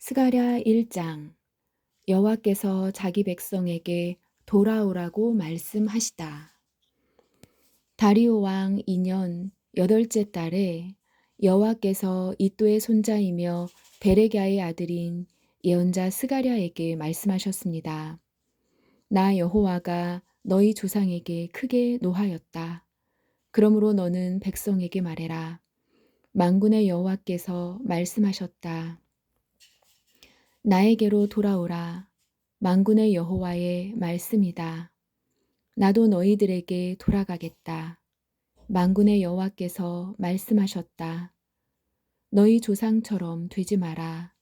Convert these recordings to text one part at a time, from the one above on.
스가랴 1장. 여호와께서 자기 백성에게 돌아오라고 말씀하시다. 다리오 왕 2년 여덟째 달에 여호와께서 이또의 손자이며 베레갸의 아들인 예언자 스가랴에게 말씀하셨습니다. 나 여호와가 너희 조상에게 크게 노하였다. 그러므로 너는 백성에게 말해라. 만군의 여호와께서 말씀하셨다. 나에게로 돌아오라. 만군의 여호와의 말씀이다. 나도 너희들에게 돌아가겠다. 만군의 여호와께서 말씀하셨다. 너희 조상처럼 되지 마라.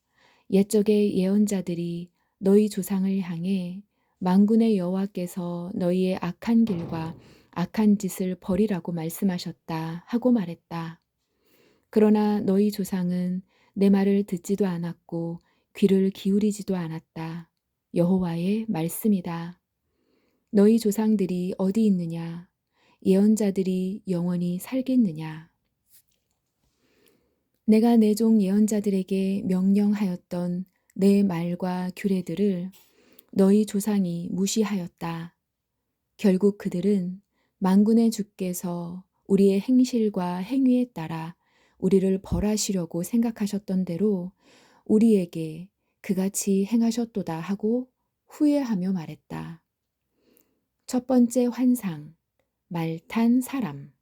옛적의 예언자들이 너희 조상을 향해 만군의 여호와께서 너희의 악한 길과 악한 짓을 버리라고 말씀하셨다 하고 말했다. 그러나 너희 조상은 내 말을 듣지도 않았고 귀를 기울이지도 않았다. 여호와의 말씀이다. 너희 조상들이 어디 있느냐? 예언자들이 영원히 살겠느냐? 내가 내 종 예언자들에게 명령하였던 내 말과 규례들을 너희 조상이 무시하였다. 결국 그들은 만군의 주께서 우리의 행실과 행위에 따라 우리를 벌하시려고 생각하셨던 대로 우리에게 그같이 행하셨도다 하고 후회하며 말했다. 첫 번째 환상, 말탄 사람.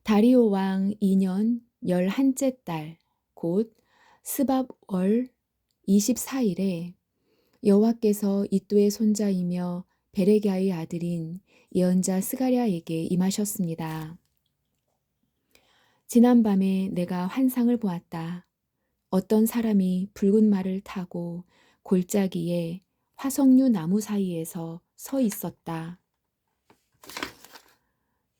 다리오 왕 2년 11째 달, 곧 스밥월 24일에 여호와께서 이또의 손자이며 베레갸의 아들인 예언자 스가랴에게 임하셨습니다. 지난밤에 내가 환상을 보았다. 어떤 사람이 붉은 말을 타고 골짜기에 화석류 나무 사이에서 서 있었다.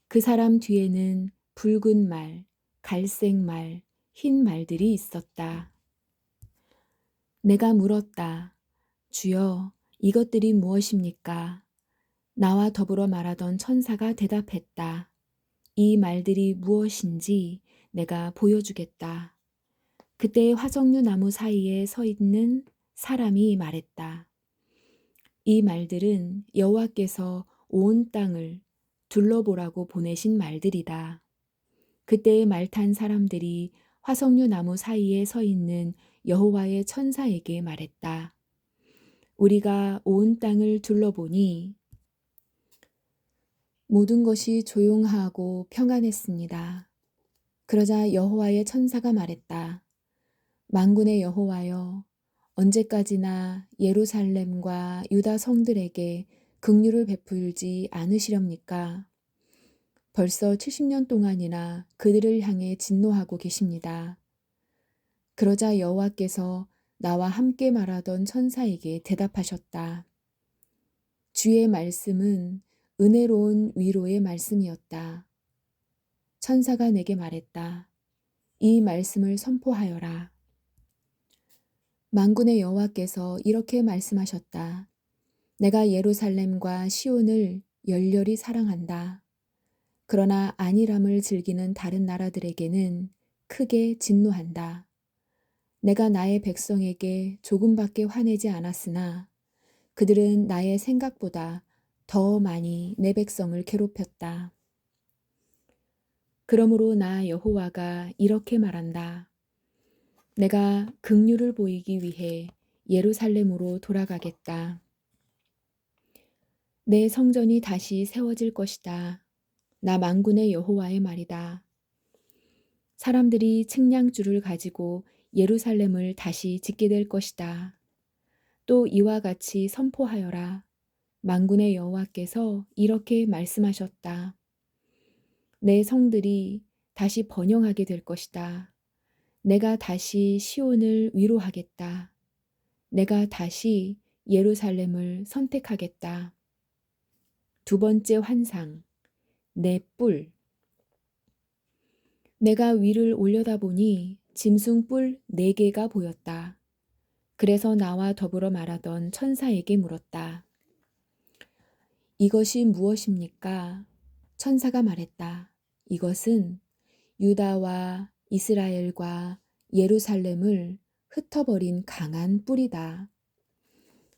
그 사람 뒤에는 붉은 말, 갈색 말, 흰 말들이 있었다. 내가 물었다. 주여, 이것들이 무엇입니까? 나와 더불어 말하던 천사가 대답했다. 이 말들이 무엇인지 내가 보여주겠다. 그때 화석류 나무 사이에 서 있는 사람이 말했다. 이 말들은 여호와께서 온 땅을 둘러보라고 보내신 말들이다. 그때 말 탄 사람들이 화석류 나무 사이에 서 있는 여호와의 천사에게 말했다. 우리가 온 땅을 둘러보니 모든 것이 조용하고 평안했습니다. 그러자 여호와의 천사가 말했다. 만군의 여호와여, 언제까지나 예루살렘과 유다 성들에게 긍휼을 베풀지 않으시렵니까? 벌써 70년 동안이나 그들을 향해 진노하고 계십니다. 그러자 여호와께서 나와 함께 말하던 천사에게 대답하셨다. 주의 말씀은 은혜로운 위로의 말씀이었다. 천사가 내게 말했다. 이 말씀을 선포하여라. 만군의 여호와께서 이렇게 말씀하셨다. 내가 예루살렘과 시온을 열렬히 사랑한다. 그러나 안일함을 즐기는 다른 나라들에게는 크게 진노한다. 내가 나의 백성에게 조금밖에 화내지 않았으나 그들은 나의 생각보다 더 많이 내 백성을 괴롭혔다. 그러므로 나 여호와가 이렇게 말한다. 내가 긍휼을 보이기 위해 예루살렘으로 돌아가겠다. 내 성전이 다시 세워질 것이다. 나 만군의 여호와의 말이다. 사람들이 측량줄을 가지고 예루살렘을 다시 짓게 될 것이다. 또 이와 같이 선포하여라. 만군의 여호와께서 이렇게 말씀하셨다. 내 성들이 다시 번영하게 될 것이다. 내가 다시 시온을 위로하겠다. 내가 다시 예루살렘을 선택하겠다. 두 번째 환상, 내 뿔. 내가 위를 올려다보니 짐승 뿔 4개가 보였다. 그래서 나와 더불어 말하던 천사에게 물었다. 이것이 무엇입니까? 천사가 말했다. 이것은 유다와 이스라엘과 예루살렘을 흩어버린 강한 뿌리다.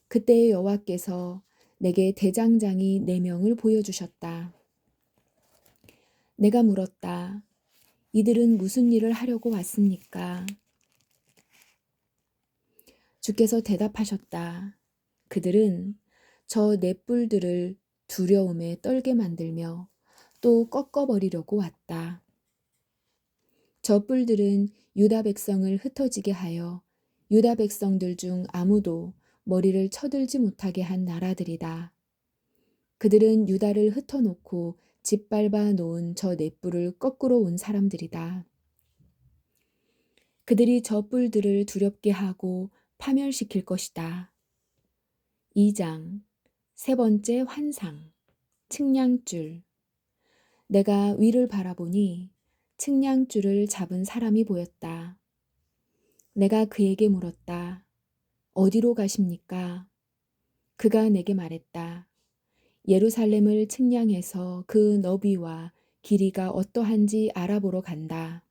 그때 여호와께서 내게 대장장이 4명을 보여주셨다. 내가 물었다. 이들은 무슨 일을 하려고 왔습니까? 주께서 대답하셨다. 그들은 저 네 뿔들을 두려움에 떨게 만들며 또 꺾어버리려고 왔다. 저 뿔들은 유다 백성을 흩어지게 하여 유다 백성들 중 아무도 머리를 쳐들지 못하게 한 나라들이다. 그들은 유다를 흩어놓고 짓밟아 놓은 저 네 뿔을 거꾸로 온 사람들이다. 그들이 저 뿔들을 두렵게 하고 파멸시킬 것이다. 2장 세 번째 환상 측량줄. 내가 위를 바라보니 측량줄을 잡은 사람이 보였다. 내가 그에게 물었다. 어디로 가십니까? 그가 내게 말했다. 예루살렘을 측량해서 그 너비와 길이가 어떠한지 알아보러 간다.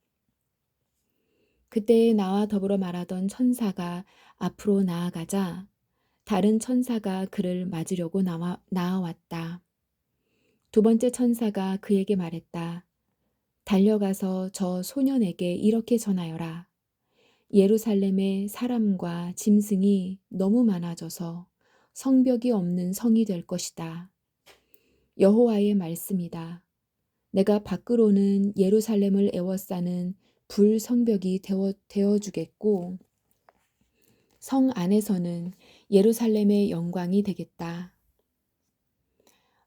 그때 나와 더불어 말하던 천사가 앞으로 나아가자 다른 천사가 그를 맞으려고 나아왔다. 두 번째 천사가 그에게 말했다. 달려가서 저 소년에게 이렇게 전하여라. 예루살렘의 사람과 짐승이 너무 많아져서 성벽이 없는 성이 될 것이다. 여호와의 말씀이다. 내가 밖으로는 예루살렘을 에워싸는 불성벽이 되어주겠고 성 안에서는 예루살렘의 영광이 되겠다.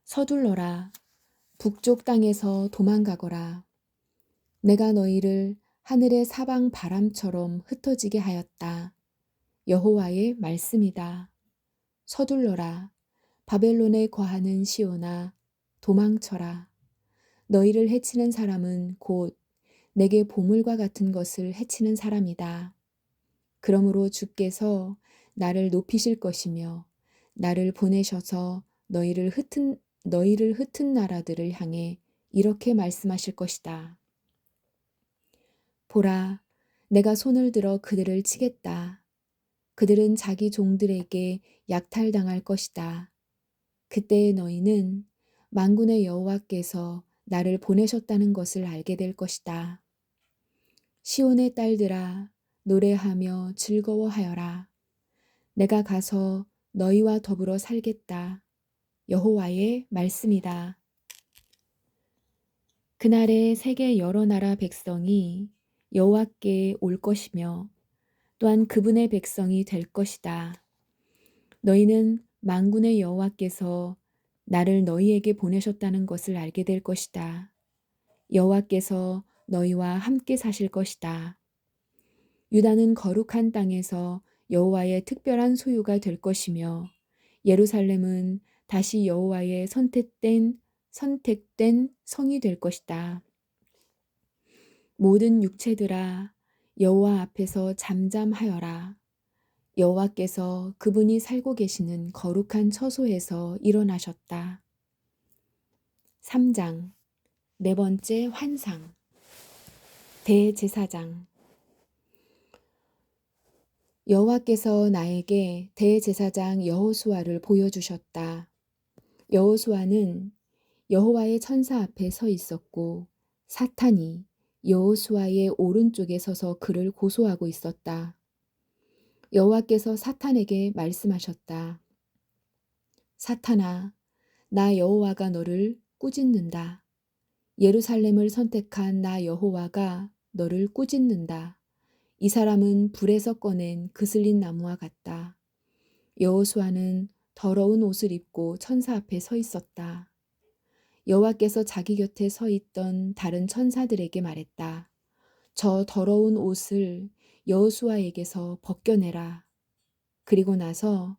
서둘러라. 북쪽 땅에서 도망가거라. 내가 너희를 하늘의 사방 바람처럼 흩어지게 하였다. 여호와의 말씀이다. 서둘러라. 바벨론에 거하는 시온아, 도망쳐라. 너희를 해치는 사람은 곧 내게 보물과 같은 것을 해치는 사람이다. 그러므로 주께서 나를 높이실 것이며 나를 보내셔서 너희를 흩은 나라들을 향해 이렇게 말씀하실 것이다. 보라, 내가 손을 들어 그들을 치겠다. 그들은 자기 종들에게 약탈당할 것이다. 그때 너희는 만군의 여호와께서 나를 보내셨다는 것을 알게 될 것이다. 시온의 딸들아, 노래하며 즐거워하여라. 내가 가서 너희와 더불어 살겠다. 여호와의 말씀이다. 그날에 세계 여러 나라 백성이 여호와께 올 것이며 또한 그분의 백성이 될 것이다. 너희는 만군의 여호와께서 나를 너희에게 보내셨다는 것을 알게 될 것이다. 여호와께서 너희와 함께 사실 것이다. 유다는 거룩한 땅에서 여호와의 특별한 소유가 될 것이며 예루살렘은 다시 여호와의 선택된 성이 될 것이다. 모든 육체들아 여호와 앞에서 잠잠하여라. 여호와께서 그분이 살고 계시는 거룩한 처소에서 일어나셨다. 3장 네 번째 환상 대제사장. 여호와께서 나에게 대제사장 여호수아를 보여주셨다. 여호수아는 여호와의 천사 앞에 서 있었고 사탄이 여호수아의 오른쪽에 서서 그를 고소하고 있었다. 여호와께서 사탄에게 말씀하셨다. 사탄아, 나 여호와가 너를 꾸짖는다. 예루살렘을 선택한 나 여호와가 너를 꾸짖는다. 이 사람은 불에서 꺼낸 그슬린 나무와 같다. 여호수아는 더러운 옷을 입고 천사 앞에 서 있었다. 여호와께서 자기 곁에 서 있던 다른 천사들에게 말했다. 저 더러운 옷을 여호수아에게서 벗겨내라. 그리고 나서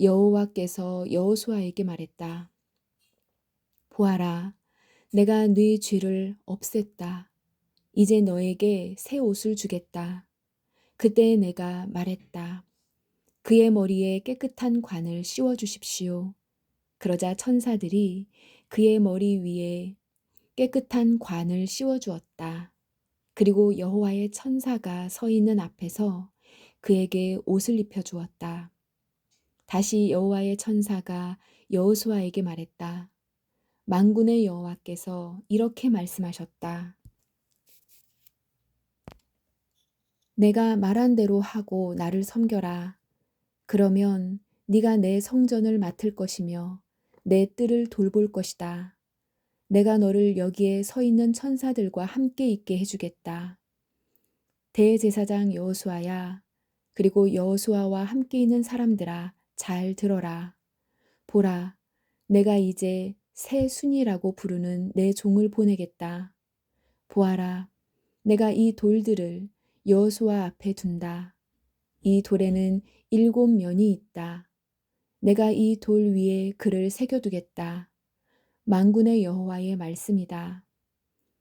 여호와께서 여호수아에게 말했다. 보아라, 내가 네 죄를 없앴다. 이제 너에게 새 옷을 주겠다. 그때 내가 말했다. 그의 머리에 깨끗한 관을 씌워 주십시오. 그러자 천사들이 그의 머리 위에 깨끗한 관을 씌워 주었다. 그리고 여호와의 천사가 서 있는 앞에서 그에게 옷을 입혀 주었다. 다시 여호와의 천사가 여호수아에게 말했다. 만군의 여호와께서 이렇게 말씀하셨다. 내가 말한 대로 하고 나를 섬겨라. 그러면 네가 내 성전을 맡을 것이며 내 뜰을 돌볼 것이다. 내가 너를 여기에 서 있는 천사들과 함께 있게 해주겠다. 대제사장 여호수아야, 그리고 여호수아와 함께 있는 사람들아, 잘 들어라. 보라, 내가 이제 새 순이라고 부르는 내 종을 보내겠다. 보아라, 내가 이 돌들을 여호수아 앞에 둔다. 이 돌에는 7면이 있다. 내가 이 돌 위에 글을 새겨두겠다. 만군의 여호와의 말씀이다.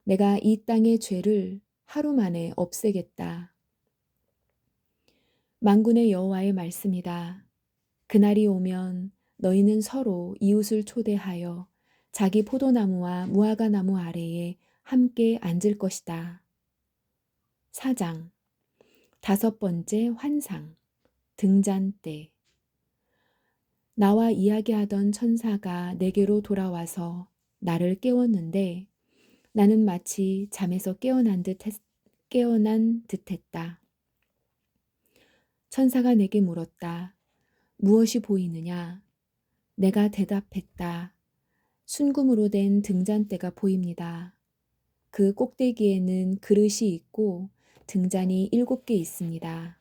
내가 이 땅의 죄를 하루 만에 없애겠다. 만군의 여호와의 말씀이다. 그날이 오면 너희는 서로 이웃을 초대하여 자기 포도나무와 무화과나무 아래에 함께 앉을 것이다. 4장 5번째 환상 등잔 때 나와 이야기하던 천사가 내게로 돌아와서 나를 깨웠는데 나는 마치 잠에서 깨어난 듯했다. 천사가 내게 물었다. 무엇이 보이느냐? 내가 대답했다. 순금으로 된 등잔대가 보입니다. 그 꼭대기에는 그릇이 있고 등잔이 7개 있습니다.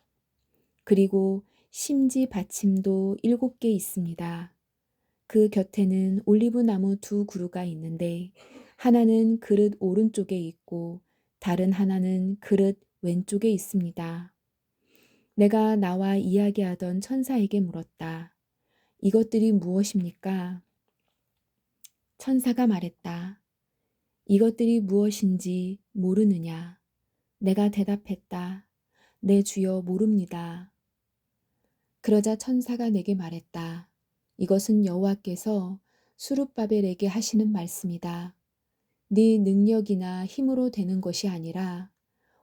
그리고 심지 받침도 7개 있습니다. 그 곁에는 올리브나무 2그루가 있는데 하나는 그릇 오른쪽에 있고 다른 하나는 그릇 왼쪽에 있습니다. 내가 나와 이야기하던 천사에게 물었다. 이것들이 무엇입니까? 천사가 말했다. 이것들이 무엇인지 모르느냐? 내가 대답했다. 내 주여 모릅니다. 그러자 천사가 내게 말했다. 이것은 여호와께서 수룹바벨에게 하시는 말씀이다. 네 능력이나 힘으로 되는 것이 아니라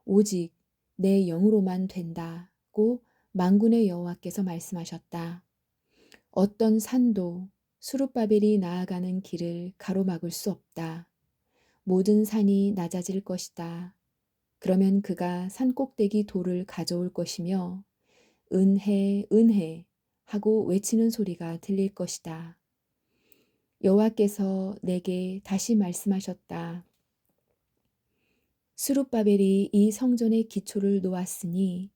오직 내 영으로만 된다고 만군의 여호와께서 말씀하셨다. 어떤 산도 수룹바벨이 나아가는 길을 가로막을 수 없다. 모든 산이 낮아질 것이다. 그러면 그가 산 꼭대기 돌을 가져올 것이며 은혜, 은혜 하고 외치는 소리가 들릴 것이다. 여호와께서 내게 다시 말씀하셨다. 수룹바벨이 이 성전의 기초를 놓았으니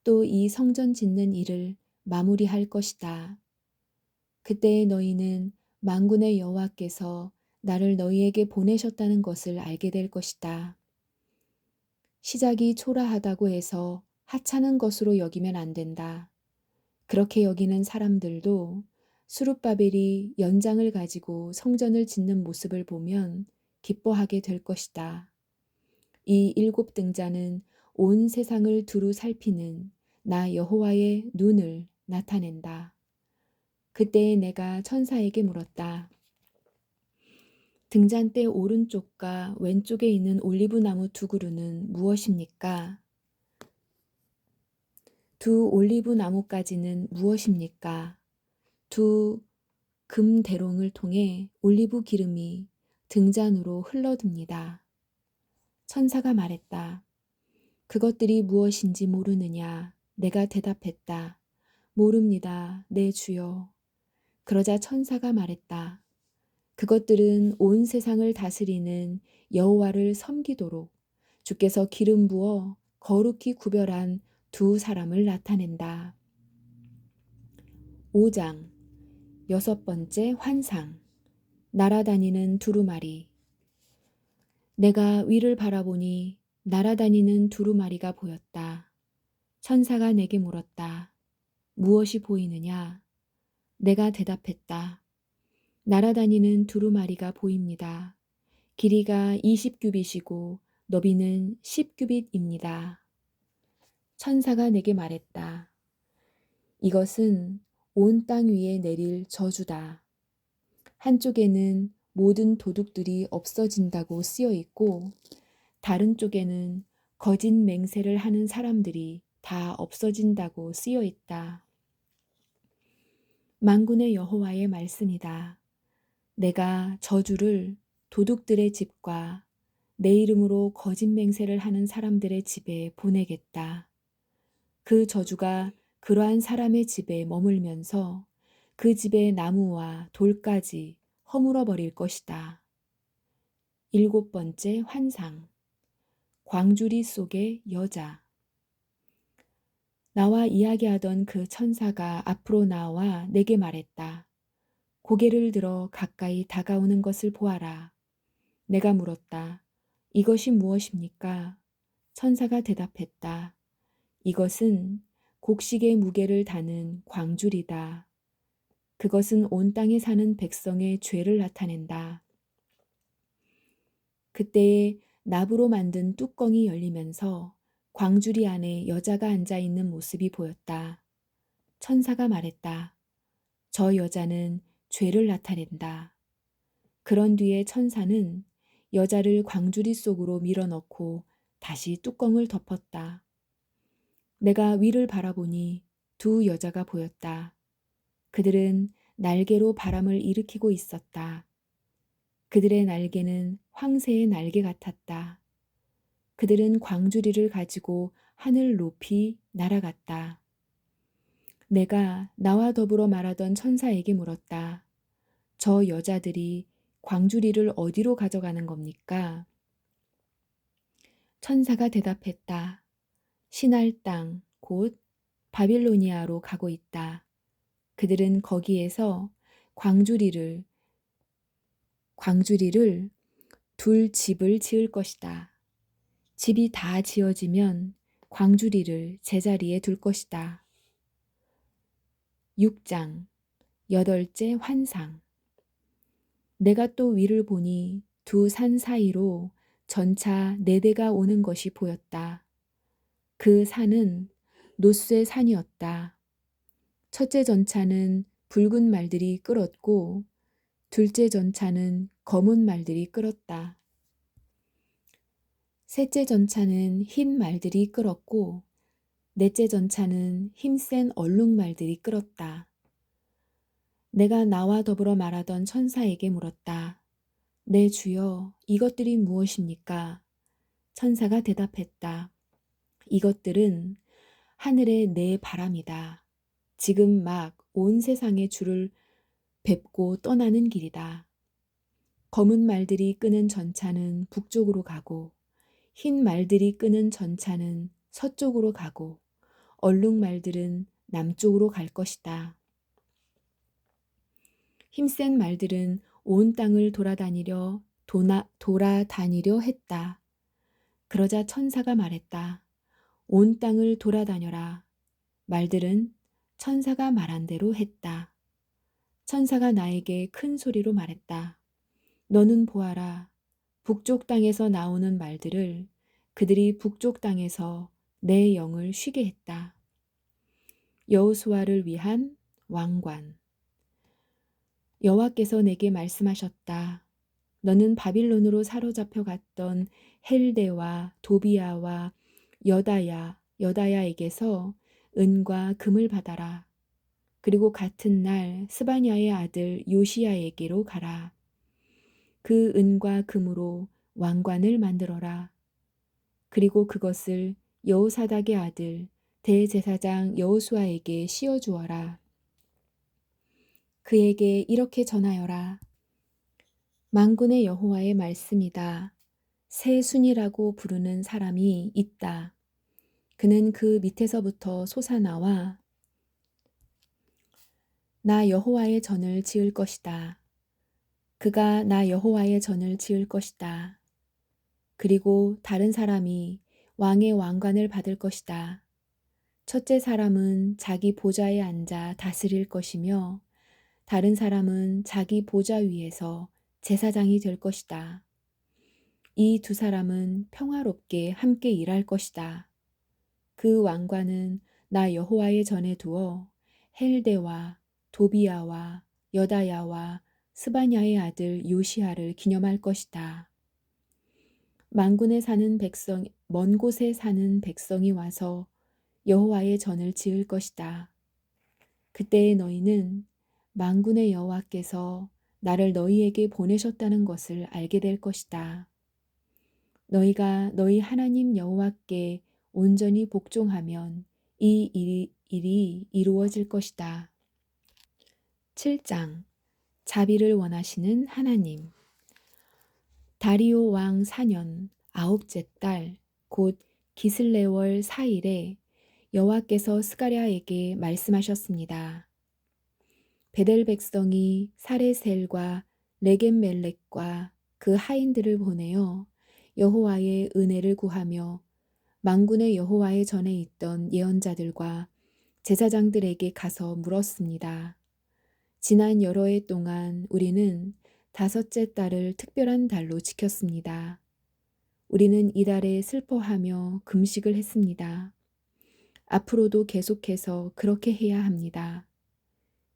또 이 성전 짓는 일을 마무리할 것이다. 그때 너희는 만군의 여호와께서 나를 너희에게 보내셨다는 것을 알게 될 것이다. 시작이 초라하다고 해서 하찮은 것으로 여기면 안 된다. 그렇게 여기는 사람들도 수룹바벨이 연장을 가지고 성전을 짓는 모습을 보면 기뻐하게 될 것이다. 이 7등잔은 온 세상을 두루 살피는 나 여호와의 눈을 나타낸다. 그때 내가 천사에게 물었다. 등잔대 오른쪽과 왼쪽에 있는 올리브나무 2그루는 무엇입니까? 2 올리브나무까지는 무엇입니까? 2 금대롱을 통해 올리브 기름이 등잔으로 흘러듭니다. 천사가 말했다. 그것들이 무엇인지 모르느냐? 내가 대답했다. 모릅니다, 내 주여. 그러자 천사가 말했다. 그것들은 온 세상을 다스리는 여호와를 섬기도록 주께서 기름 부어 거룩히 구별한 2사람을 나타낸다. 5장 6번째 환상 날아다니는 두루마리 내가 위를 바라보니 날아다니는 두루마리가 보였다. 천사가 내게 물었다. 무엇이 보이느냐? 내가 대답했다. 날아다니는 두루마리가 보입니다. 길이가 20규빗이고 너비는 10규빗입니다. 천사가 내게 말했다. 이것은 온 땅 위에 내릴 저주다. 한쪽에는 모든 도둑들이 없어진다고 쓰여 있고 다른 쪽에는 거짓 맹세를 하는 사람들이 다 없어진다고 쓰여 있다. 만군의 여호와의 말씀이다. 내가 저주를 도둑들의 집과 내 이름으로 거짓 맹세를 하는 사람들의 집에 보내겠다. 그 저주가 그러한 사람의 집에 머물면서 그 집의 나무와 돌까지 허물어 버릴 것이다. 7번째 환상. 광주리 속의 여자. 나와 이야기하던 그 천사가 앞으로 나와 내게 말했다. 고개를 들어 가까이 다가오는 것을 보아라. 내가 물었다. 이것이 무엇입니까? 천사가 대답했다. 이것은 곡식의 무게를 다는 광줄이다. 그것은 온 땅에 사는 백성의 죄를 나타낸다. 그때에 납으로 만든 뚜껑이 열리면서 광주리 안에 여자가 앉아 있는 모습이 보였다. 천사가 말했다. 저 여자는 죄를 나타낸다. 그런 뒤에 천사는 여자를 광주리 속으로 밀어넣고 다시 뚜껑을 덮었다. 내가 위를 바라보니 두 여자가 보였다. 그들은 날개로 바람을 일으키고 있었다. 그들의 날개는 황새의 날개 같았다. 그들은 광주리를 가지고 하늘 높이 날아갔다. 내가 나와 더불어 말하던 천사에게 물었다. 저 여자들이 광주리를 어디로 가져가는 겁니까? 천사가 대답했다. 신할 땅, 곧 바빌로니아로 가고 있다. 그들은 거기에서 광주리를 둘 집을 지을 것이다. 집이 다 지어지면 광주리를 제자리에 둘 것이다. 6장 8째 환상. 내가 또 위를 보니 두 산 사이로 전차 4대가 오는 것이 보였다. 그 산은 노스의 산이었다. 첫째 전차는 붉은 말들이 끌었고 둘째 전차는 검은 말들이 끌었다. 셋째 전차는 흰 말들이 끌었고 넷째 전차는 힘센 얼룩말들이 끌었다. 내가 나와 더불어 말하던 천사에게 물었다. 내 주여, 이것들이 무엇입니까? 천사가 대답했다. 이것들은 하늘의 네 바람이다. 지금 막 온 세상의 주를 뵙고 떠나는 길이다. 검은 말들이 끄는 전차는 북쪽으로 가고 흰 말들이 끄는 전차는 서쪽으로 가고 얼룩말들은 남쪽으로 갈 것이다. 힘센 말들은 온 땅을 돌아다니려 했다. 그러자 천사가 말했다. 온 땅을 돌아다녀라. 말들은 천사가 말한 대로 했다. 천사가 나에게 큰 소리로 말했다. 너는 보아라. 북쪽 땅에서 나오는 말들을 그들이 북쪽 땅에서 내 영을 쉬게 했다. 여호수아를 위한 왕관. 여호와께서 내게 말씀하셨다. 너는 바빌론으로 사로잡혀 갔던 헬데와 도비야와 여다야에게서 은과 금을 받아라. 그리고 같은 날 스바냐의 아들 요시야에게로 가라. 그 은과 금으로 왕관을 만들어라. 그리고 그것을 여호사닥의 아들 대제사장 여호수아에게 씌워주어라. 그에게 이렇게 전하여라. 만군의 여호와의 말씀이다. 새 순이라고 부르는 사람이 있다. 그는 그 밑에서부터 솟아나와 나 여호와의 전을 지을 것이다. 그가 나 여호와의 전을 지을 것이다. 그리고 다른 사람이 왕의 왕관을 받을 것이다. 첫째 사람은 자기 보좌에 앉아 다스릴 것이며 다른 사람은 자기 보좌 위에서 제사장이 될 것이다. 이 두 사람은 평화롭게 함께 일할 것이다. 그 왕관은 나 여호와의 전에 두어 헬데와 도비야와 여다야와 스바냐의 아들 요시야를 기념할 것이다. 먼 곳에 사는 백성이 와서 여호와의 전을 지을 것이다. 그때에 너희는 만군의 여호와께서 나를 너희에게 보내셨다는 것을 알게 될 것이다. 너희가 너희 하나님 여호와께 온전히 복종하면 이 일이 이루어질 것이다. 7장 자비를 원하시는 하나님. 다리오 왕 4년 아홉째 달 곧 기슬레월 4일에 여호와께서 스가랴에게 말씀하셨습니다. 베델 백성이 사레셀과 레겜멜렉과 그 하인들을 보내어 여호와의 은혜를 구하며 만군의 여호와의 전에 있던 예언자들과 제사장들에게 가서 물었습니다. 지난 여러 해 동안 우리는 다섯째 달을 특별한 달로 지켰습니다. 우리는 이달에 슬퍼하며 금식을 했습니다. 앞으로도 계속해서 그렇게 해야 합니다.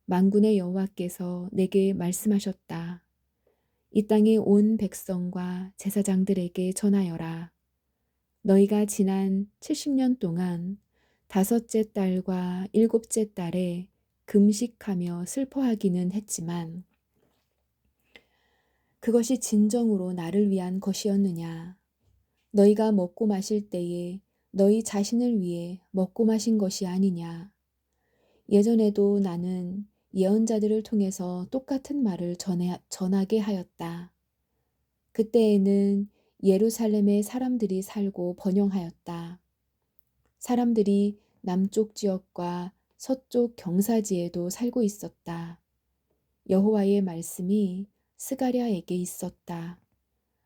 만군의 여호와께서 내게 말씀하셨다. 이 땅의 온 백성과 제사장들에게 전하여라. 너희가 지난 70년 동안 다섯째 달과 일곱째 달에 금식하며 슬퍼하기는 했지만 그것이 진정으로 나를 위한 것이었느냐? 너희가 먹고 마실 때에 너희 자신을 위해 먹고 마신 것이 아니냐? 예전에도 나는 예언자들을 통해서 똑같은 말을 전하게 하였다. 그때에는 예루살렘에 사람들이 살고 번영하였다. 사람들이 남쪽 지역과 서쪽 경사지에도 살고 있었다. 여호와의 말씀이 스가랴에게 있었다.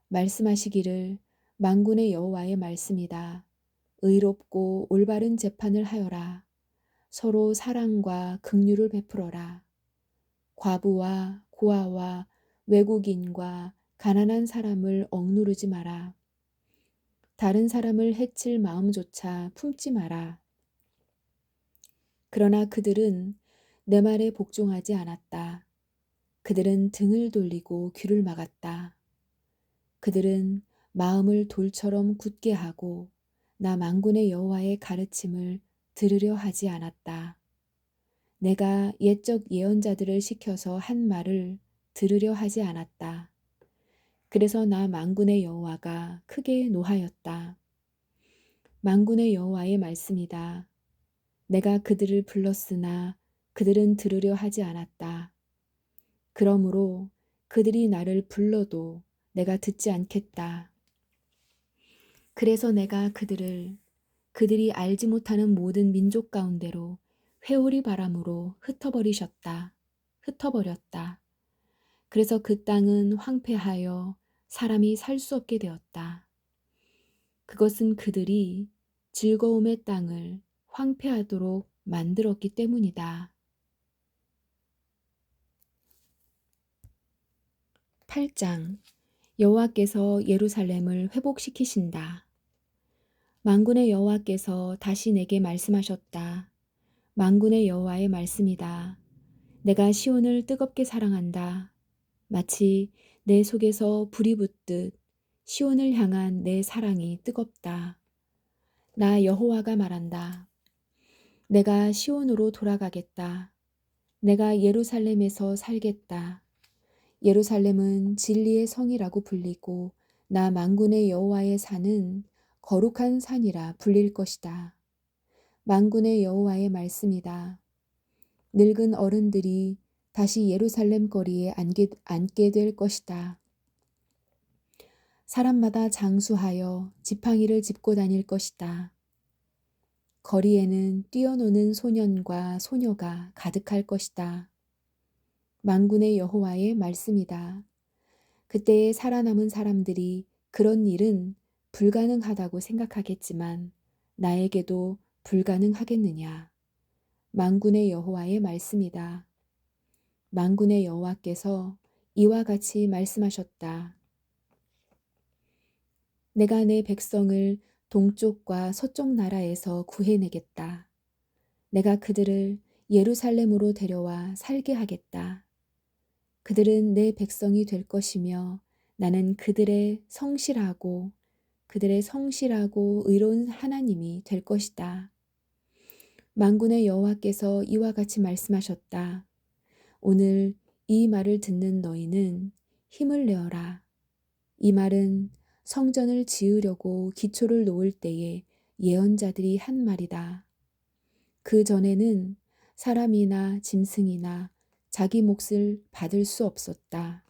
말씀하시기를 만군의 여호와의 말씀이다. 의롭고 올바른 재판을 하여라. 서로 사랑과 긍휼을 베풀어라. 과부와 고아와 외국인과 가난한 사람을 억누르지 마라. 다른 사람을 해칠 마음조차 품지 마라. 그러나 그들은 내 말에 복종하지 않았다. 그들은 등을 돌리고 귀를 막았다. 그들은 마음을 돌처럼 굳게 하고 나 만군의 여호와의 가르침을 들으려 하지 않았다. 내가 옛적 예언자들을 시켜서 한 말을 들으려 하지 않았다. 그래서 나 만군의 여호와가 크게 노하였다. 만군의 여호와의 말씀이다. 내가 그들을 불렀으나 그들은 들으려 하지 않았다. 그러므로 그들이 나를 불러도 내가 듣지 않겠다. 그래서 내가 그들이 알지 못하는 모든 민족 가운데로 회오리 바람으로 흩어버렸다. 그래서 그 땅은 황폐하여 사람이 살 수 없게 되었다. 그것은 그들이 즐거움의 땅을 황폐하도록 만들었기 때문이다. 8장 여호와께서 예루살렘을 회복시키신다. 만군의 여호와께서 다시 내게 말씀하셨다. 만군의 여호와의 말씀이다. 내가 시온을 뜨겁게 사랑한다. 마치 내 속에서 불이 붙듯 시온을 향한 내 사랑이 뜨겁다. 나 여호와가 말한다. 내가 시온으로 돌아가겠다. 내가 예루살렘에서 살겠다. 예루살렘은 진리의 성이라고 불리고 나 만군의 여호와의 산은 거룩한 산이라 불릴 것이다. 만군의 여호와의 말씀이다. 늙은 어른들이 다시 예루살렘 거리에 앉게 될 것이다. 사람마다 장수하여 지팡이를 짚고 다닐 것이다. 거리에는 뛰어노는 소년과 소녀가 가득할 것이다. 만군의 여호와의 말씀이다. 그때에 살아남은 사람들이 그런 일은 불가능하다고 생각하겠지만 나에게도 불가능하겠느냐. 만군의 여호와의 말씀이다. 만군의 여호와께서 이와 같이 말씀하셨다. 내가 내 백성을 동쪽과 서쪽 나라에서 구해내겠다. 내가 그들을 예루살렘으로 데려와 살게 하겠다. 그들은 내 백성이 될 것이며 나는 그들의 성실하고 의로운 하나님이 될 것이다. 만군의 여호와께서 이와 같이 말씀하셨다. 오늘 이 말을 듣는 너희는 힘을 내어라. 이 말은 성전을 지으려고 기초를 놓을 때에 예언자들이 한 말이다. 그 전에는 사람이나 짐승이나 자기 몫을 받을 수 없었다.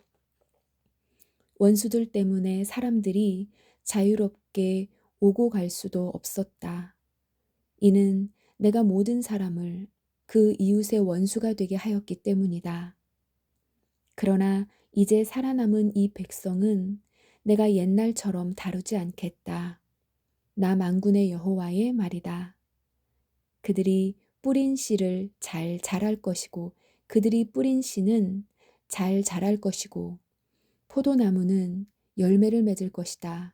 원수들 때문에 사람들이 자유롭게 오고 갈 수도 없었다. 이는 내가 모든 사람을 그 이웃의 원수가 되게 하였기 때문이다. 그러나 이제 살아남은 이 백성은 내가 옛날처럼 다루지 않겠다. 나 만군의 여호와의 말이다. 그들이 뿌린 씨를 잘 자랄 것이고 그들이 뿌린 씨는 잘 자랄 것이고 포도나무는 열매를 맺을 것이다.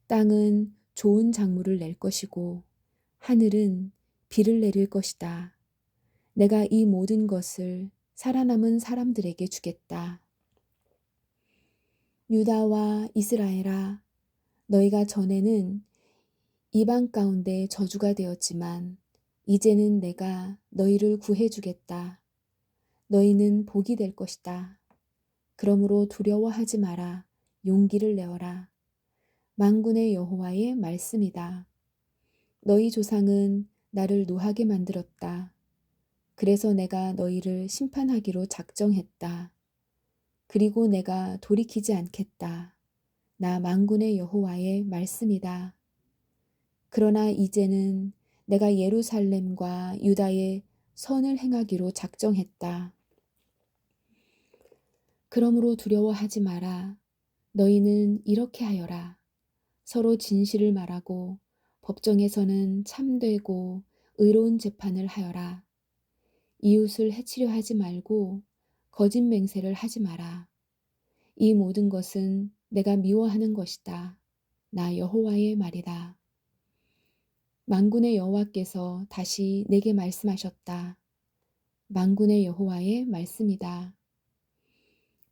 땅은 좋은 작물을 낼 것이고 하늘은 비를 내릴 것이다. 내가 이 모든 것을 살아남은 사람들에게 주겠다. 유다와 이스라엘아, 너희가 전에는 이방 가운데 저주가 되었지만 이제는 내가 너희를 구해주겠다. 너희는 복이 될 것이다. 그러므로 두려워하지 마라. 용기를 내어라. 만군의 여호와의 말씀이다. 너희 조상은 나를 노하게 만들었다. 그래서 내가 너희를 심판하기로 작정했다. 그리고 내가 돌이키지 않겠다. 나 만군의 여호와의 말씀이다. 그러나 이제는 내가 예루살렘과 유다에 선을 행하기로 작정했다. 그러므로 두려워하지 마라. 너희는 이렇게 하여라. 서로 진실을 말하고 법정에서는 참되고 의로운 재판을 하여라. 이웃을 해치려 하지 말고 거짓 맹세를 하지 마라. 이 모든 것은 내가 미워하는 것이다. 나 여호와의 말이다. 만군의 여호와께서 다시 내게 말씀하셨다. 만군의 여호와의 말씀이다.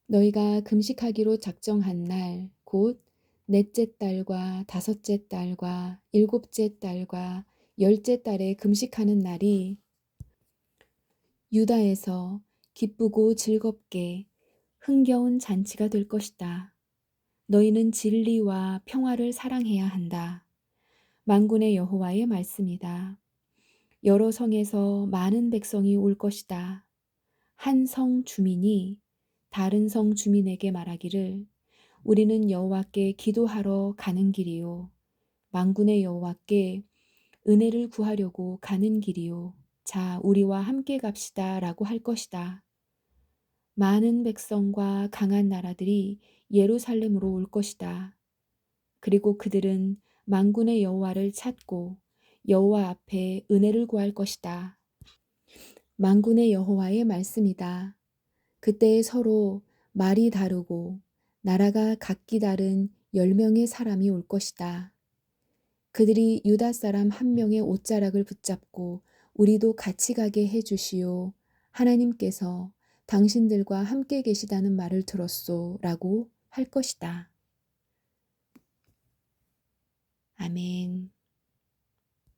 너희가 금식하기로 작정한 날, 곧 넷째 달과 다섯째 달과 일곱째 달과 열째 달에 금식하는 날이 유다에서 기쁘고 즐겁게 흥겨운 잔치가 될 것이다. 너희는 진리와 평화를 사랑해야 한다. 만군의 여호와의 말씀이다. 여러 성에서 많은 백성이 올 것이다. 한 성 주민이 다른 성 주민에게 말하기를 우리는 여호와께 기도하러 가는 길이요. 만군의 여호와께 은혜를 구하려고 가는 길이요. 자, 우리와 함께 갑시다 라고 할 것이다. 많은 백성과 강한 나라들이 예루살렘으로 올 것이다. 그리고 그들은 만군의 여호와를 찾고 여호와 앞에 은혜를 구할 것이다. 만군의 여호와의 말씀이다. 그때 서로 말이 다르고 나라가 각기 다른 10명의 사람이 올 것이다. 그들이 유다 사람 한 명의 옷자락을 붙잡고 우리도 같이 가게 해 주시오. 하나님께서 당신들과 함께 계시다는 말을 들었소. 라고 할 것이다. 아멘.